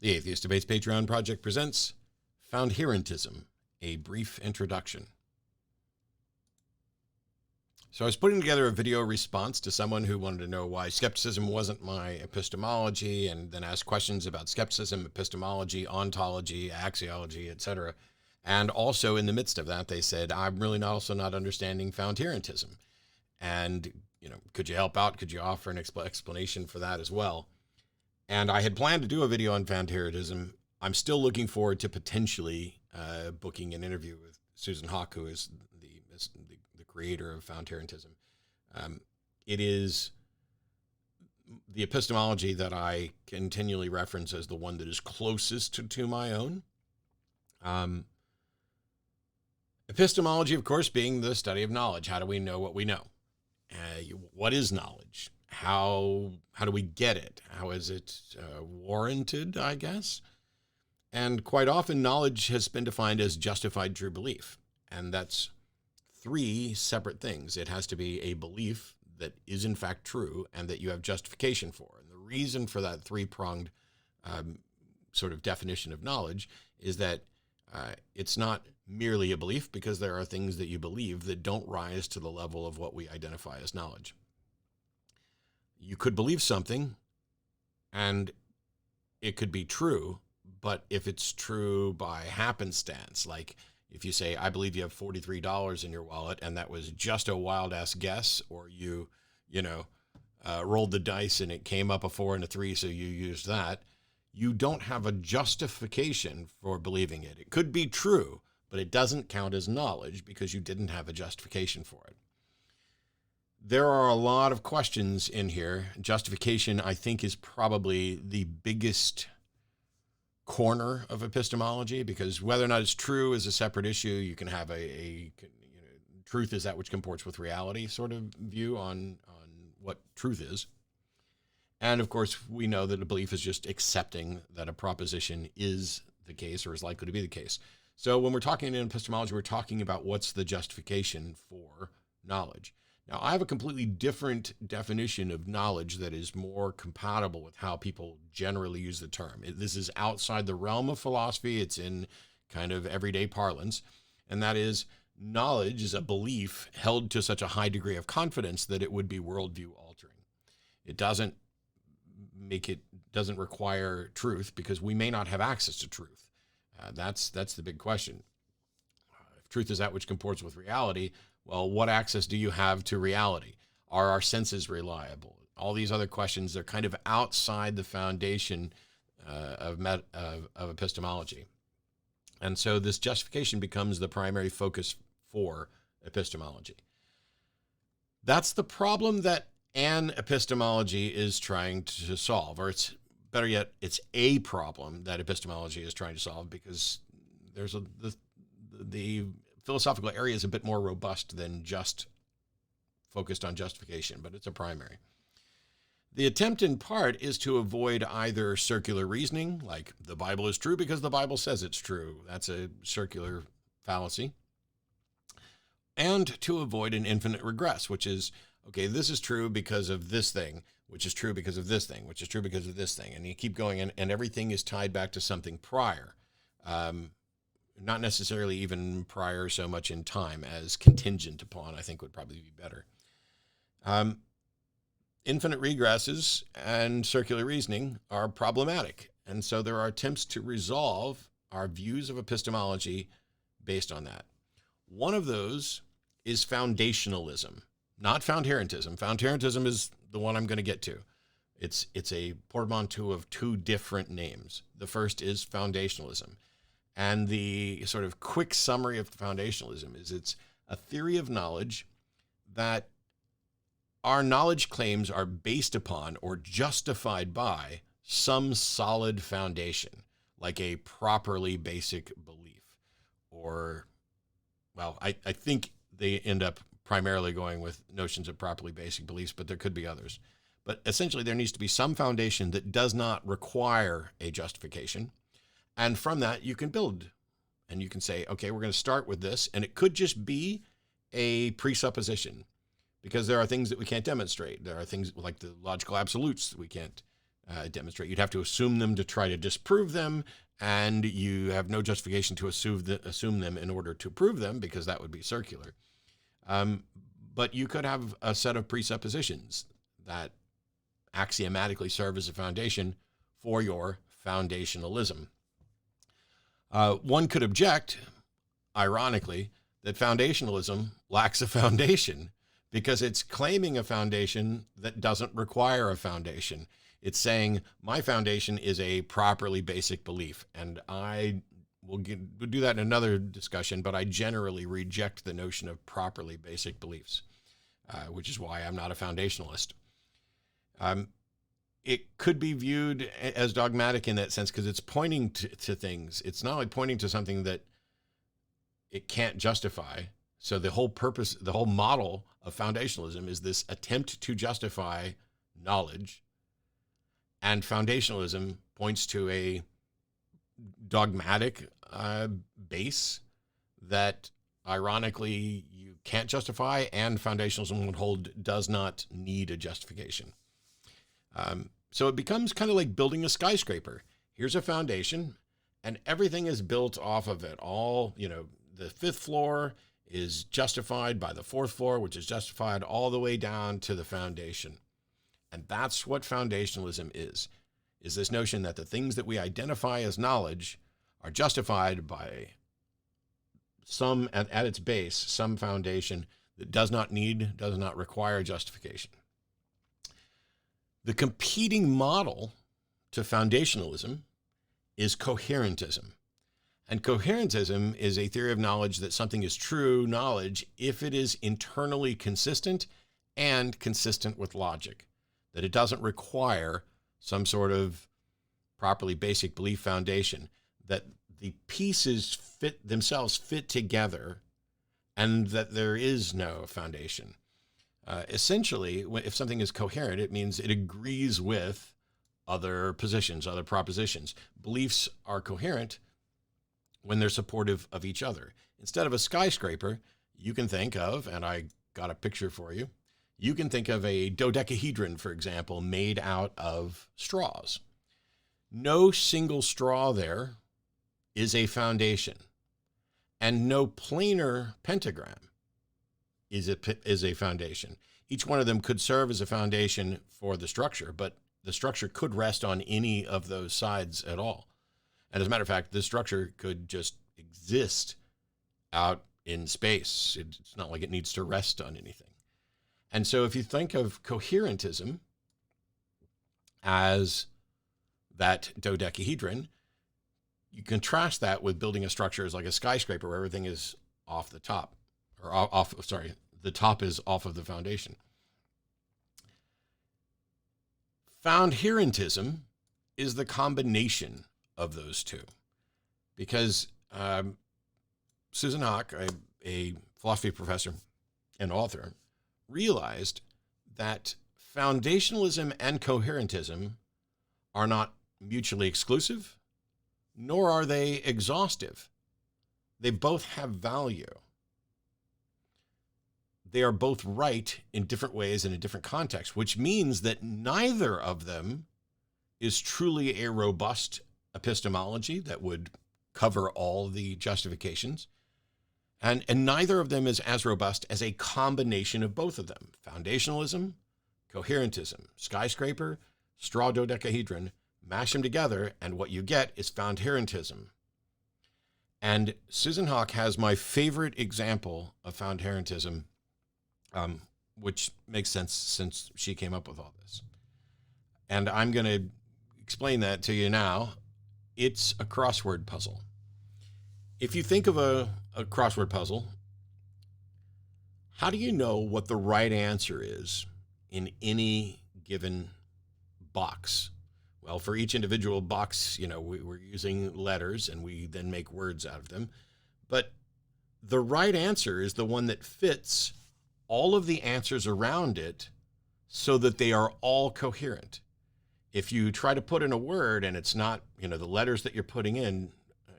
The Atheist Debates Patreon project presents Foundherentism, a brief introduction. So I was putting together a video response to someone who wanted to know why skepticism wasn't my epistemology, and then asked questions about skepticism, epistemology, ontology, axiology, etc. And also in the midst of that, they said, I'm really also not understanding Foundherentism. And, could you help out? Could you offer an explanation for that as well? And I had planned to do a video on Foundherentism. I'm still looking forward to potentially booking an interview with Susan Hawk, who is the creator of Foundherentism. It is the epistemology that I continually reference as the one that is closest to my own. Epistemology, of course, being the study of knowledge. How do we know what we know? What is knowledge? How do we get it? How is it warranted, I guess? And quite often, knowledge has been defined as justified true belief. And that's three separate things. It has to be a belief that is in fact true and that you have justification for. And the reason for that three-pronged sort of definition of knowledge is that it's not merely a belief, because there are things that you believe that don't rise to the level of what we identify as knowledge. You could believe something and it could be true, but if it's true by happenstance, like if you say, I believe you have $43 in your wallet and that was just a wild ass guess, or you rolled the dice and it came up a 4 and a 3, so you used that, you don't have a justification for believing it. It could be true, but it doesn't count as knowledge because you didn't have a justification for it. There are a lot of questions in here. Justification, I think, is probably the biggest corner of epistemology, because whether or not it's true is a separate issue. You can have a truth is that which comports with reality sort of view on what truth is. And of course, we know that a belief is just accepting that a proposition is the case or is likely to be the case. So when we're talking in epistemology, we're talking about what's the justification for knowledge. Now, I have a completely different definition of knowledge that is more compatible with how people generally use the term. This is outside the realm of philosophy. It's in kind of everyday parlance. And that is, knowledge is a belief held to such a high degree of confidence that it would be worldview altering. It doesn't require truth, because we may not have access to truth. That's the big question. If truth is that which comports with reality, well, what access do you have to reality? Are our senses reliable? All these other questions are kind of outside the foundation of epistemology. And so this justification becomes the primary focus for epistemology. That's the problem that an epistemology is trying to solve, or it's better yet, it's a problem that epistemology is trying to solve, because there's the philosophical area is a bit more robust than just focused on justification, but it's a primary. The attempt in part is to avoid either circular reasoning, like the Bible is true because the Bible says it's true. That's a circular fallacy. And to avoid an infinite regress, which is, okay, this is true because of this thing, which is true because of this thing, which is true because of this thing. And you keep going, and everything is tied back to something prior. Not necessarily even prior so much in time as contingent upon, I think would probably be better. Infinite regresses and circular reasoning are problematic. And so there are attempts to resolve our views of epistemology based on that. One of those is foundationalism, not Foundherentism. Foundherentism is the one I'm going to get to. It's a portmanteau of two different names. The first is foundationalism. And the sort of quick summary of foundationalism is it's a theory of knowledge that our knowledge claims are based upon or justified by some solid foundation, like a properly basic belief. Or, well, I think they end up primarily going with notions of properly basic beliefs, but there could be others. But essentially, there needs to be some foundation that does not require a justification. And from that, you can build, and you can say, okay, we're going to start with this. And it could just be a presupposition, because there are things that we can't demonstrate. There are things like the logical absolutes that we can't demonstrate. You'd have to assume them to try to disprove them, and you have no justification to assume them in order to prove them, because that would be circular. But you could have a set of presuppositions that axiomatically serve as a foundation for your foundationalism. One could object, ironically, that foundationalism lacks a foundation because it's claiming a foundation that doesn't require a foundation. It's saying my foundation is a properly basic belief, and I we'll do that in another discussion, but I generally reject the notion of properly basic beliefs, which is why I'm not a foundationalist. It could be viewed as dogmatic in that sense because it's pointing to things. It's not like pointing to something that it can't justify. So the whole purpose, the whole model of foundationalism is this attempt to justify knowledge, and foundationalism points to a dogmatic base that, ironically, you can't justify, and foundationalism would hold does not need a justification. So it becomes kind of like building a skyscraper. Here's a foundation, and everything is built off of it. All, the fifth floor is justified by the fourth floor, which is justified all the way down to the foundation. And that's what foundationalism is this notion that the things that we identify as knowledge are justified by some, at its base, some foundation that does not require justification. The competing model to foundationalism is coherentism. And coherentism is a theory of knowledge that something is true knowledge if it is internally consistent and consistent with logic, that it doesn't require some sort of properly basic belief foundation, that the pieces fit together, and that there is no foundation. Essentially, if something is coherent, it means it agrees with other positions, other propositions. Beliefs are coherent when they're supportive of each other. Instead of a skyscraper, you can think of, and I got a picture for you, you can think of a dodecahedron, for example, made out of straws. No single straw there is a foundation, and no planar pentagram is a foundation. Each one of them could serve as a foundation for the structure, but the structure could rest on any of those sides at all. And as a matter of fact, this structure could just exist out in space. It's not like it needs to rest on anything. And so if you think of coherentism as that dodecahedron, you contrast that with building a structure as like a skyscraper where everything is off the top, or the top is off of the foundation. Foundherentism is the combination of those two, because Susan Haack, a philosophy professor and author, realized that foundationalism and coherentism are not mutually exclusive, nor are they exhaustive. They both have value. They are both right in different ways and in different contexts, which means that neither of them is truly a robust epistemology that would cover all the justifications. And neither of them is as robust as a combination of both of them. Foundationalism, coherentism, skyscraper, straw dodecahedron, mash them together, and what you get is Foundherentism. And Susan Haack has my favorite example of Foundherentism, which makes sense since she came up with all this. And I'm going to explain that to you now. It's a crossword puzzle. If you think of a crossword puzzle, how do you know what the right answer is in any given box? Well, for each individual box, we're using letters and we then make words out of them. But the right answer is the one that fits all of the answers around it so that they are all coherent. If you try to put in a word and it's not, the letters that you're putting in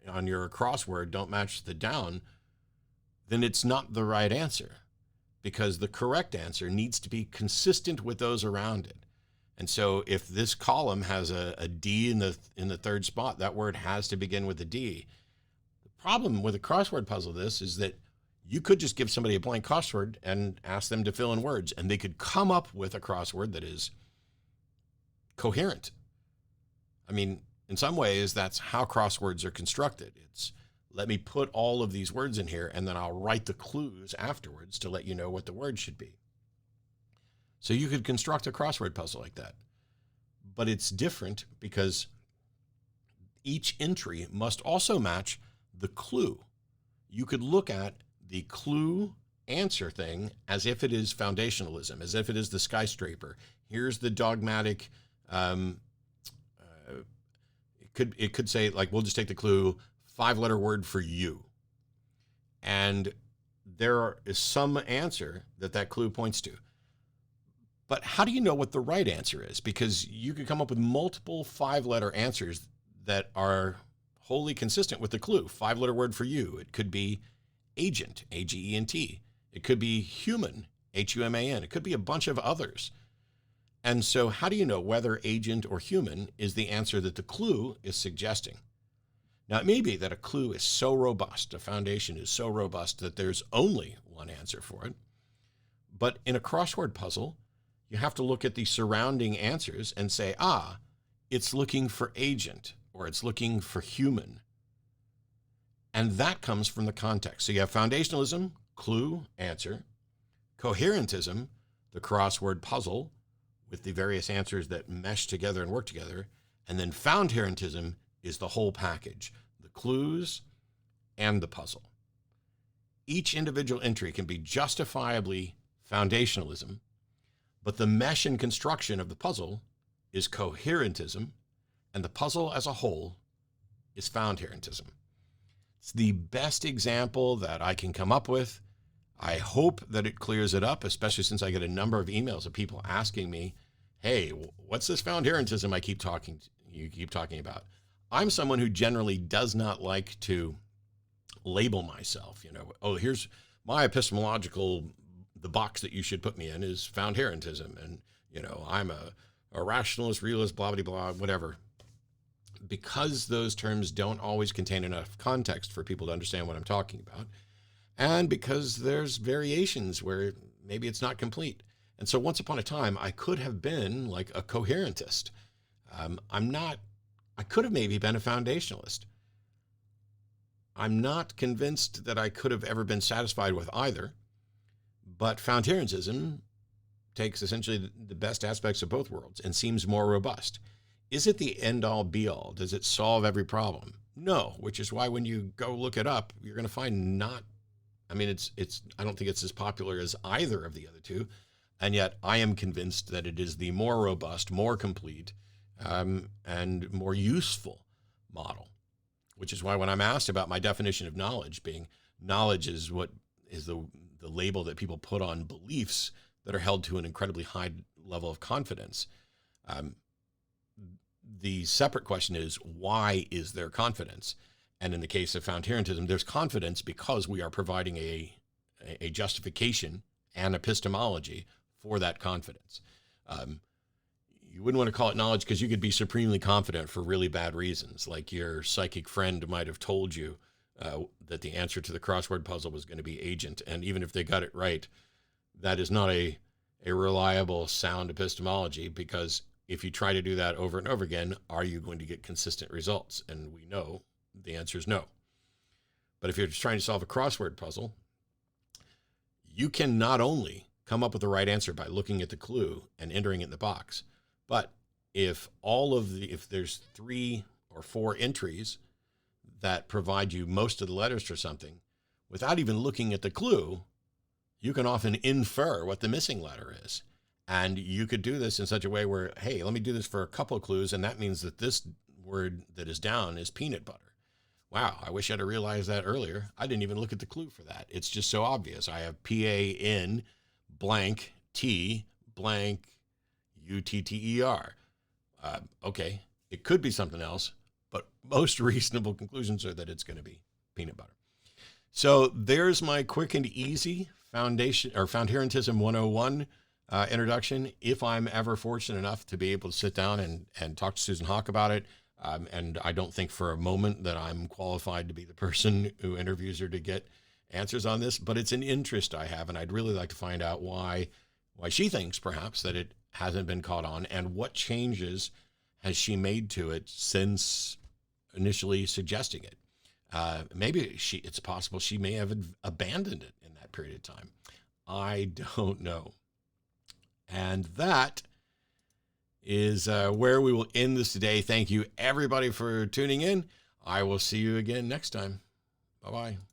on your crossword don't match the down, then it's not the right answer, because the correct answer needs to be consistent with those around it. And so if this column has a D in the third spot, that word has to begin with a D. The problem with a crossword puzzle is that you could just give somebody a blank crossword and ask them to fill in words, and they could come up with a crossword that is coherent. I mean, in some ways, that's how crosswords are constructed. It's, let me put all of these words in here, and then I'll write the clues afterwards to let you know what the word should be. So you could construct a crossword puzzle like that. But it's different because each entry must also match the clue. You could look at the clue answer thing as if it is foundationalism, as if it is the skyscraper. Here's the dogmatic, it could say, like, we'll just take the clue, 5-letter word for you. And there is some answer that clue points to. But how do you know what the right answer is? Because you could come up with multiple 5-letter answers that are wholly consistent with the clue. 5-letter word for you. It could be agent, A-G-E-N-T. It could be human, H-U-M-A-N. It could be a bunch of others. And so how do you know whether agent or human is the answer that the clue is suggesting? Now, it may be that a clue is so robust, a foundation is so robust that there's only one answer for it. But in a crossword puzzle, you have to look at the surrounding answers and say, it's looking for agent, or it's looking for human. And that comes from the context. So you have foundationalism, clue, answer. Coherentism, the crossword puzzle with the various answers that mesh together and work together. And then Foundherentism is the whole package, the clues and the puzzle. Each individual entry can be justifiably foundationalism, but the mesh and construction of the puzzle is coherentism, and the puzzle as a whole is Foundherentism. It's the best example that I can come up with. I hope that it clears it up, especially since I get a number of emails of people asking me, hey, what's this Foundherentism you keep talking about? I'm someone who generally does not like to label myself. Here's my epistemological, the box that you should put me in is Foundherentism. And, I'm a rationalist, realist, blah, blah, blah, whatever. Because those terms don't always contain enough context for people to understand what I'm talking about. And because there's variations where maybe it's not complete. And so once upon a time, I could have been like a coherentist. I could have maybe been a foundationalist. I'm not convinced that I could have ever been satisfied with either. But Foundherentism takes essentially the best aspects of both worlds and seems more robust. Is it the end-all be-all? Does it solve every problem? No, which is why when you go look it up, you're going to find I don't think it's as popular as either of the other two. And yet I am convinced that it is the more robust, more complete, and more useful model, which is why when I'm asked about my definition of knowledge, being knowledge is what is the label that people put on beliefs that are held to an incredibly high level of confidence. The separate question is, why is there confidence? And in the case of Foundherentism, there's confidence because we are providing a justification and epistemology for that confidence. You wouldn't want to call it knowledge because you could be supremely confident for really bad reasons. Like your psychic friend might have told you that the answer to the crossword puzzle was going to be agent. And even if they got it right, that is not a reliable, sound epistemology, because if you try to do that over and over again, are you going to get consistent results? And we know the answer is no. But if you're just trying to solve a crossword puzzle, you can not only come up with the right answer by looking at the clue and entering it in the box, but if there's 3 or 4 entries that provide you most of the letters for something, without even looking at the clue, you can often infer what the missing letter is. And you could do this in such a way where, hey, let me do this for a couple of clues, and that means that this word that is down is peanut butter. Wow, I wish I'd have realized that earlier. I didn't even look at the clue for that. It's just so obvious. I have PAN blank T blank UTTER. Okay, it could be something else, but most reasonable conclusions are that it's going to be peanut butter. So there's my quick and easy Foundherentism 101. introduction. If I'm ever fortunate enough to be able to sit down and talk to Susan Hawk about it, and I don't think for a moment that I'm qualified to be the person who interviews her to get answers on this, but it's an interest I have, and I'd really like to find out why she thinks perhaps that it hasn't been caught on, and what changes has she made to it since initially suggesting it. Maybe it's possible she may have abandoned it in that period of time. I don't know. And that is where we will end this today. Thank you, everybody, for tuning in. I will see you again next time. Bye-bye.